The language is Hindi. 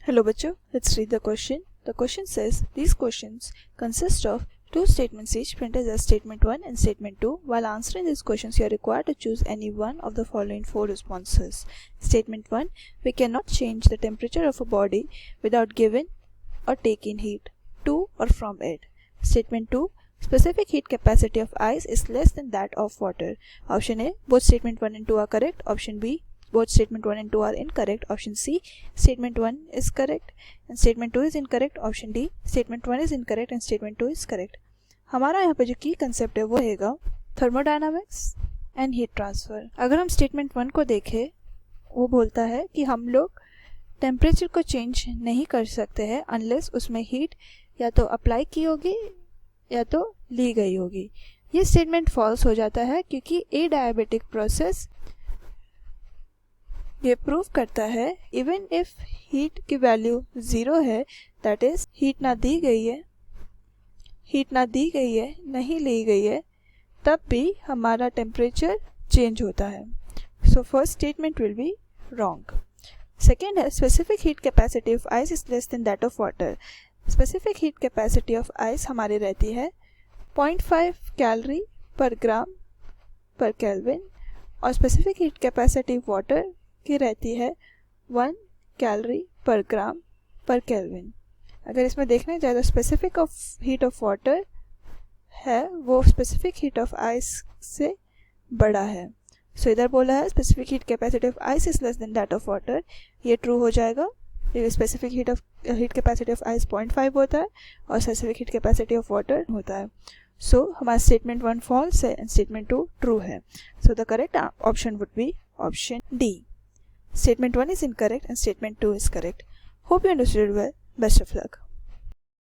Hello बच्चों, let's read the question. The question says, these questions consist of two statements each printed as statement 1 and statement 2. While answering these questions, you are required to choose any one of the following four responses. Statement 1, we cannot change the temperature of a body without giving or taking heat to or from it. Statement 2, specific heat capacity of ice is less than that of water. Option A, both statement 1 and 2 are correct. Option B, both statement 1 and 2 are incorrect. Option C, statement 1 is correct and statement 2 is incorrect. Option D, statement 1 is incorrect and statement 2 is correct. हमारा यहाँ पे जो की कंसेप्ट है वो रहेगा थर्मोडायनामिक्स एंड हीट ट्रांसफ़र. अगर हम स्टेटमेंट 1 को देखें, वो बोलता है कि हम लोग टेम्परेचर को चेंज नहीं कर सकते हैं अनलेस उसमें हीट या तो अप्लाई की होगी या तो ली गई होगी. ये स्टेटमेंट फॉल्स हो जाता है क्योंकि ए डायबिटिक प्रोसेस ये प्रूव करता है इवन इफ हीट की वैल्यू 0 है, दैट इज हीट ना दी गई है, नहीं ली गई है, तब भी हमारा टेम्परेचर चेंज होता है. So first statement will be wrong. Second है specific heat capacity of ice is less than that of water. Specific heat capacity of ice हमारी रहती है 0.5 कैलोरी पर ग्राम पर केल्विन और specific heat capacity of water की रहती है 1 कैलोरी पर ग्राम पर केल्विन. अगर इसमें देखने जाए तो स्पेसिफिक हीट ऑफ वाटर है वो स्पेसिफिक हीट ऑफ आइस से बड़ा है. सो इधर बोला है specific heat capacity of ice is less than that of water. ये ट्रू हो जाएगा. Specific heat capacity of ice 0.5 होता है और specific heat capacity of water होता है. सो हमारा स्टेटमेंट 1 फॉल्स है एंड स्टेटमेंट 2 ट्रू है. So the correct option would be option D. Statement 1 is incorrect and statement 2 is correct. Hope you understood well. Best of luck.